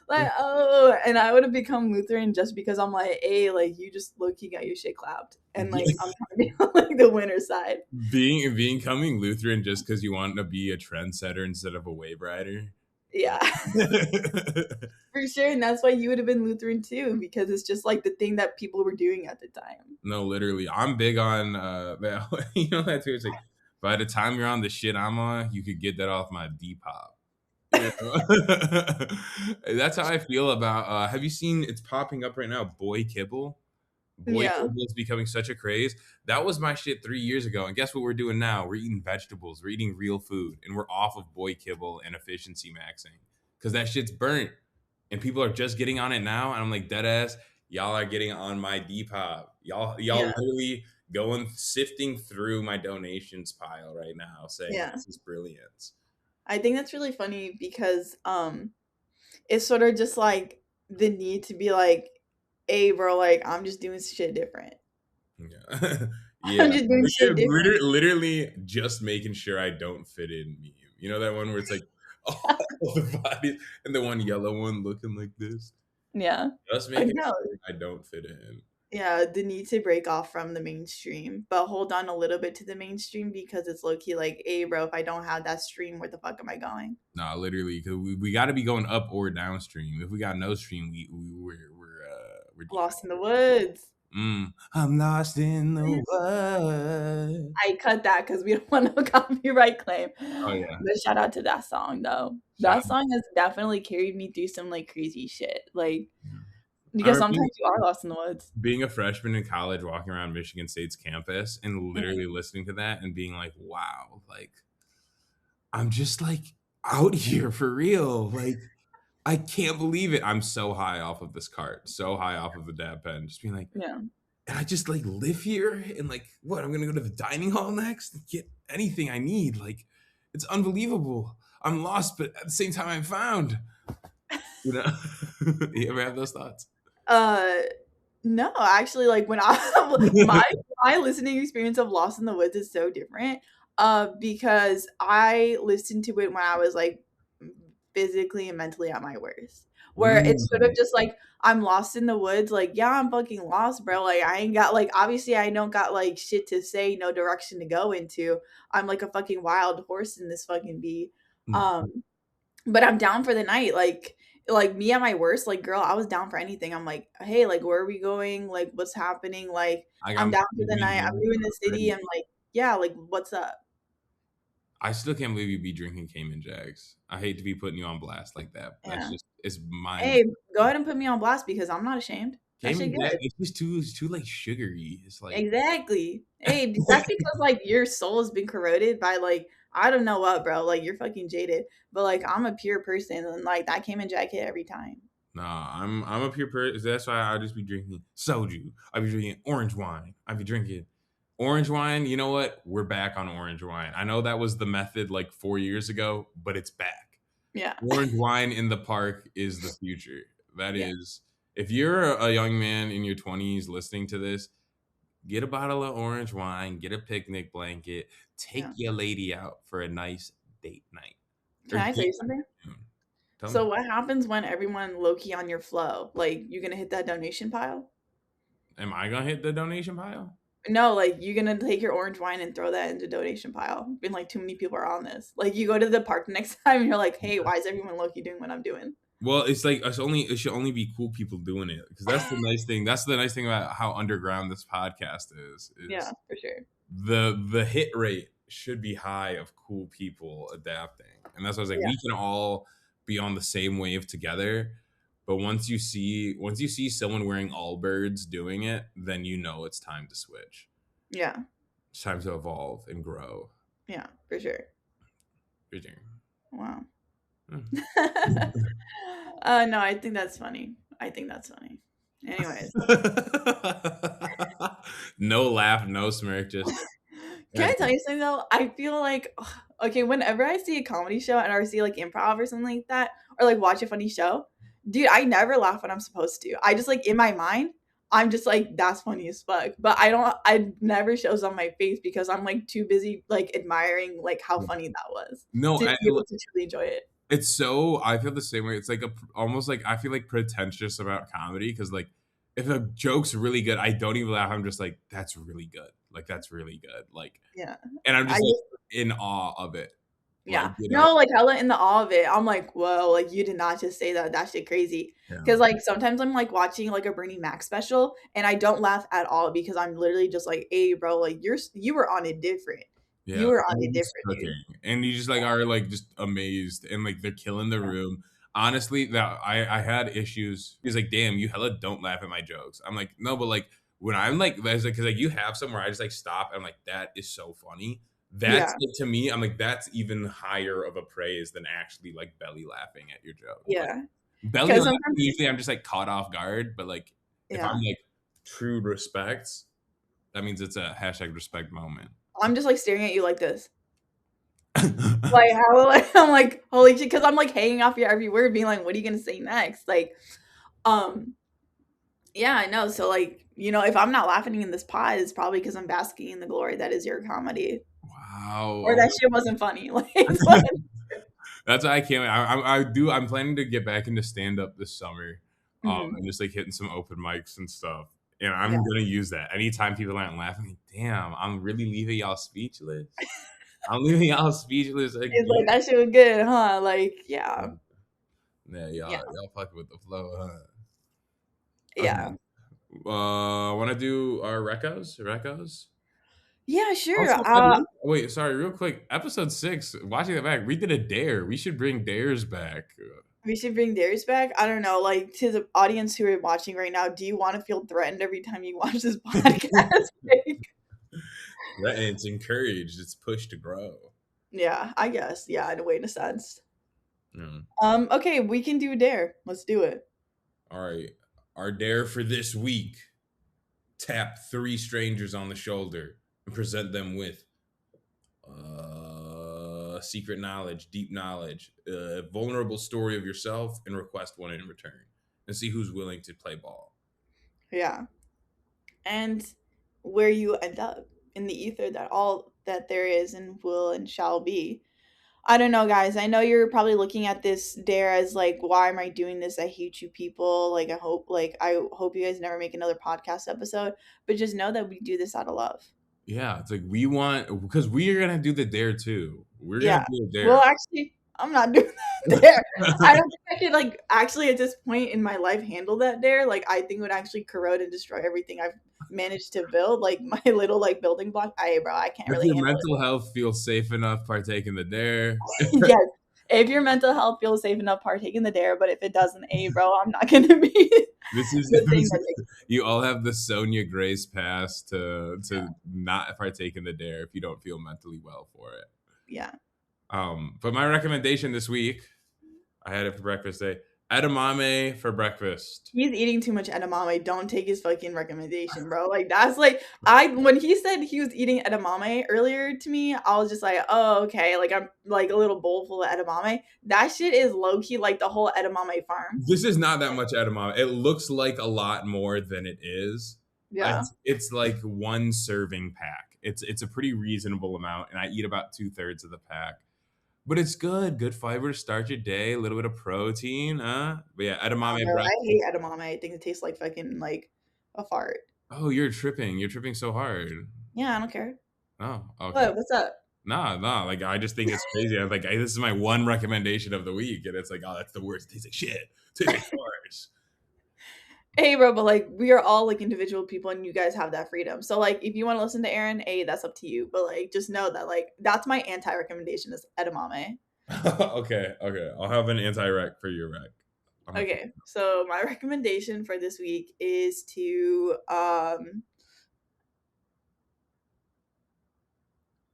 Like oh, and I would have become Lutheran just because I'm like, hey, like you just low key got your shit clapped, and like I'm trying to be on like the winner side. Becoming Lutheran just because you want to be a trendsetter instead of a wave rider. Yeah. For sure, and that's why you would have been Lutheran too, because it's just like the thing that people were doing at the time. No, literally, I'm big on that. You know that too. It's like by the time you're on the shit I'm on, you could get that off my Depop. You know? That's how I feel about. Have you seen? It's popping up right now. Boy Kibble. Boy Yeah, Kibble is becoming such a craze. That was my shit 3 years ago. And guess what we're doing now? We're eating vegetables. We're eating real food, and we're off of Boy Kibble and efficiency maxing because that shit's burnt, and people are just getting on it now. And I'm like, dead ass, y'all are getting on my Depop. Y'all yeah, literally going sifting through my donations pile right now, saying yeah. this is brilliance. I think that's really funny because it's sort of just like the need to be like, hey bro, like I'm just doing shit different. Yeah. Yeah. I'm just doing shit different. Literally just making sure I don't fit in meme. You know that one where it's like all the bodies and the one yellow one looking like this? Yeah. Just I making know. sure I don't fit in. Yeah, the need to break off from the mainstream, but hold on a little bit to the mainstream because it's low key like, hey bro, if I don't have that stream, where the fuck am I going? Nah, literally, because we got to be going up or downstream. If we got no stream, we're Lost in default. the woods. I'm lost in the world. I cut that because we don't want no copyright claim. Oh yeah. But shout out to that song though. Shout That song has definitely carried me through some like crazy shit. Like I because remember sometimes you are lost in the woods. being a freshman in college, walking around Michigan State's campus and Mhm. literally listening to that and being like, wow, like I'm just like out here for real. Like I can't believe it. I'm so high off of this cart, so high off of the dab pen, just being like, Yeah. and I just like live here and like what? I'm gonna go to the dining hall next and get anything I need. Like it's unbelievable. I'm lost, but at the same time I'm found. You know? You ever have those thoughts? Uh no, actually like when I my listening experience of Lost in the Woods is so different. Because I listened to it when I was like physically and mentally at my worst. Where it's sort of Mm. just like I'm lost in the woods, like, yeah, I'm fucking lost, bro. Like I ain't got like obviously I don't got like shit to say, no direction to go into. I'm like a fucking wild horse in this fucking bee. Mm. Um but I'm down for the night. Like me at my worst, like girl, I was down for anything. I'm like, hey, like where are we going? Like what's happening? Like I got I'm my down for the sleeping night. I'm in new in the city ready. and like, yeah, like what's up? I still can't believe you be drinking Cayman Jacks. I hate to be putting you on blast like that. That's Yeah. just it's mind. Hey, go ahead and put me on blast because I'm not ashamed. That shit Cayman Jack, good. it's too like sugary. It's like Exactly. Hey, that's because like your soul has been corroded by like I don't know what, bro. Like you're fucking jaded. But like I'm a pure person and like that came in jacket every time. nah, I'm a pure person. That's why I'll just be drinking soju. I'll be drinking orange wine. I'll be drinking orange wine. You know what? We're back on orange wine. I know that was the method like 4 years ago, but it's back. Yeah. Orange wine in the park is the future. That Yeah. is, if you're a young man in your 20s listening to this, get a bottle of orange wine, get a picnic blanket, take Yeah. your lady out for a nice date night or Can I tell date you something? afternoon. Tell me, So what happens when everyone low key on your flow? Like you gonna hit that donation pile? am I gonna hit the donation pile? No, like you gonna take your orange wine and throw that into donation pile. Been like too many people are on this. Like you go to the park next time and you're like, hey, why is everyone low key doing what I'm doing? Well, it's like it should only be cool people doing it because that's the nice thing. That's the nice thing about how underground this podcast Yeah, is for sure. the hit rate should be high of cool people adapting. And that's why I was like, Yeah. we can all be on the same wave together. But once you see someone wearing Allbirds doing it, then you know it's time to switch. Yeah. It's time to evolve and grow. Yeah, for sure. Bridging. Wow. Hmm. No, I think that's funny. I think that's funny. Anyways, No laugh, no smirk, just can I tell you something though? I feel like okay, whenever I see a comedy show and or see like improv or something like that, or like watch a funny show, dude, I never laugh when I'm supposed to. I just like in my mind, I'm just like that's funny as fuck. But I don't. I never shows on my face because I'm like too busy like admiring like how funny that was no. to be able to truly enjoy it. It's so I feel the same way. It's like almost like I feel like pretentious about comedy because like if a joke's really good, I don't even laugh. I'm just like that's really good. Like that's really good. Like Yeah. and I'm I just like in awe of it. Like Yeah. you know. No, like hella in the awe of it. I'm like, whoa, like you did not just say that. That shit crazy. Yeah. Cause like sometimes I'm like watching like a Bernie Mac special and I don't laugh at all because I'm literally just like, hey, bro, like you were on it different. You Yeah, were on it someone's different, dude. cooking, and you just like are like just amazed, and like they're killing the Yeah. room. Honestly, that I had issues. He's like, "Damn, you hella don't laugh at my jokes." I'm like, "No, but like when I'm like, because like you have somewhere, I just like stop. I'm like, that is so funny. That's Yeah. like, to me, I'm like, that's even higher of a praise than actually like belly laughing at your joke. Like Yeah. belly Cause laughing, sometimes usually I'm just like caught off guard, but like if I'm yeah. like true respects, that means it's a hashtag respect moment. I'm just like staring at you like this. Like how like I'm like, holy shit, because I'm like hanging off your every word, being like, what are you gonna say next? Like, um, yeah, I know. So like, if I'm not laughing in this pod, it's probably because I'm basking in the glory that is your comedy. Or Wow. that shit wasn't funny. Like, it's what That's why I can't. I do. I'm planning to get back into stand up this summer, Mhm. and just like hitting some open mics and stuff. And I'm Yeah. gonna use that anytime people aren't laughing. Like, damn, I'm really leaving y'all speechless. I'm leaving y'all speechless It's again. like, that shit was good, huh? Like, Yeah, yeah, y'all fucking with the flow, huh? yeah. Want to do our recos? Recos? Yeah, sure. Also, wait, sorry, real quick. Episode 6, watching it back, we did a dare. We should bring dares back. We should bring theirs back. I don't know, like to the audience who are watching right now, do you want to feel threatened every time you watch this podcast? It's encouraged. It's pushed to grow. Yeah, I guess. Yeah, in a way, in a sense. Mm. Okay, we can do a dare. Let's do it. All right. Our dare for this week: tap 3 strangers on the shoulder and present them with secret knowledge, deep knowledge, a vulnerable story of yourself, and request one in return, and see who's willing to play ball. Yeah. And where you end up in the ether, that all that there is and will and shall be. I don't know, guys. I know you're probably looking at this dare as like, why am I doing this? I hate you people. I hope you guys never make another podcast episode. But just know that we do this out of love. Yeah, it's like we want, because we are gonna do the dare too. We're gonna Yeah. do a Well, dare. actually, I'm not doing that dare. I don't think I could like actually at this point in my life handle that dare. Like I think it would actually corrode and destroy everything I've managed to build. Like my little like building block. I can't If really your handle mental health feels safe enough, partake in the dare. yes. If your mental health feels safe enough, partake in the dare. But if it doesn't, bro, I'm not gonna be This is, the thing that takes. you all have the Sonia Grace pass to not partake in the dare if you don't feel mentally well for it. Yeah. But my recommendation this week, I had it for breakfast today. Edamame for breakfast. He's eating too much edamame. Don't take his fucking recommendation, bro. Like that's like I when he said he was eating edamame earlier to me, I was just like, oh okay. Like I'm like a little bowl full of edamame. That shit is low key like the whole edamame farm. This is not that much edamame. It looks like a lot more than it is. Yeah. It's like 1 serving pack. It's a pretty reasonable amount, and I eat about 2/3 of the pack. But it's good. Good fiber to start your day. A little bit of protein, huh? But yeah, I edamame don't know. I breakfast. hate edamame. I think it tastes like fucking like a fart. Oh, you're tripping. You're tripping so hard. Yeah, I don't care. Oh, okay. What? What's up? Nah, nah. Like I just think it's crazy. I'm like, this is my one recommendation of the week, and it's like, oh, that's the worst. It tastes like shit. It tastes like farts. Hey, bro, but like we are all like individual people, and you guys have that freedom. So like, if you want to listen to Aaron, that's up to you. But like, just know that like that's my anti recommendation is edamame. Okay, okay. I'll have an anti-rec for your rec. Okay, so my recommendation for this week is to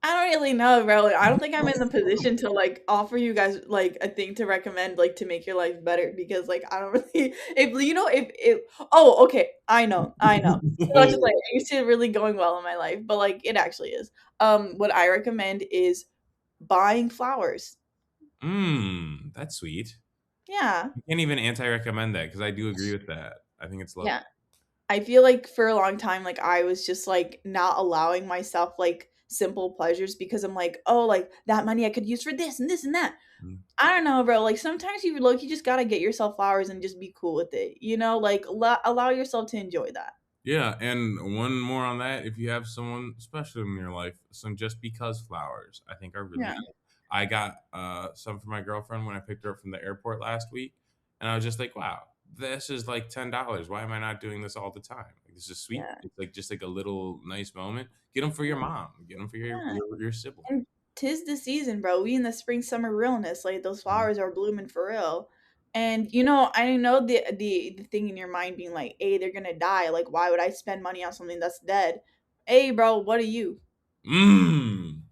I don't really know, bro. I don't think I'm in the position to like offer you guys like a thing to recommend like to make your life better because like I don't really if you know if oh okay I know it's not just like I used to really going well in my life but like it actually is what I recommend is buying flowers. That's sweet. Yeah. You can't even anti-recommend that because I do agree with that. I think it's lovely. Yeah, I feel like for a long time, like I was just like not allowing myself like simple pleasures because I'm like, oh, like that money I could use for this and this and that. Mm. I don't know, bro. Like sometimes you just gotta get yourself flowers and just be cool with it. You know, like allow yourself to enjoy that. Yeah, and one more on that. If you have someone special in your life, some just because flowers, I think are really Yeah, good. I got some for my girlfriend when I picked her up from the airport last week, and I was just like, wow, this is like $10. Why am I not doing this all the time? Like, this is sweet. yeah, It's like just like a little nice moment. Get them for your mom. Get them for yeah. your sibling. And tis the season, bro. We in the spring summer realness. Like those Mm. flowers are blooming for real. And you know, I know the thing in your mind being like, hey, they're gonna die. Like, why would I spend money on something that's dead? Hey, bro, what are you? Mmm.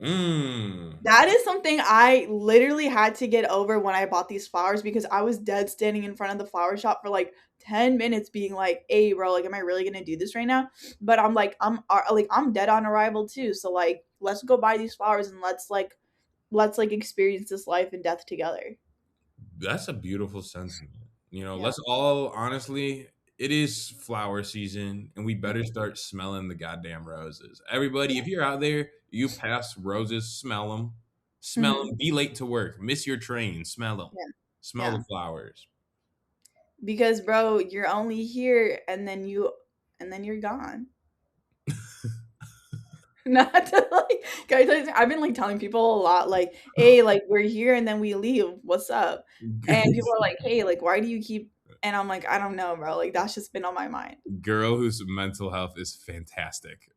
Mmm. That is something I literally had to get over when I bought these flowers because I was dead standing in front of the flower shop for like 10 minutes being like, "Hey, bro, like am I really going to do this right now?" But I'm like I'm dead on arrival too. So like, let's go buy these flowers and let's experience this life and death together. That's a beautiful sentiment. Yeah. Let's all honestly, it is flower season, and we better Mhm. start smelling the goddamn roses. Everybody, if you're out there, you pass roses, smell them. Smell Mhm. them. Be late to work. Miss your train. Smell them. Yeah. Smell Yeah. the flowers. Because bro, you're only here and then you're gone. Not to like guys, I've been like telling people a lot, like, hey, like we're here and then we leave. What's up? And people are like, hey, like, why do you keep And I'm like, I don't know, bro. Like that's just been on my mind. Girl whose mental health is fantastic.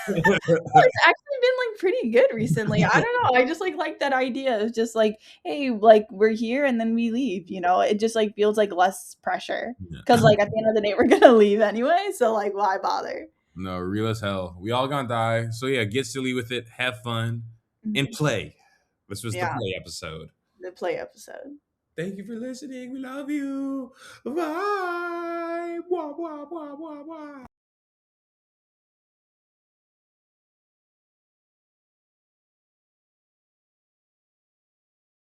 Well, it's actually been, like, pretty good recently. I don't know, I just, like that idea of just, like, "Hey, like, we're here and then we leave," you know? It just, like, feels like less pressure because, Yeah. like, at the end of the day, we're gonna leave anyway, so, like, why bother? No, real as hell. We all gonna die. So yeah, get silly with it, have fun, and Mhm. play. This was the Yeah, play episode. the play episode. Thank you for listening. We love you. Bye. Blah, blah, blah, blah, blah.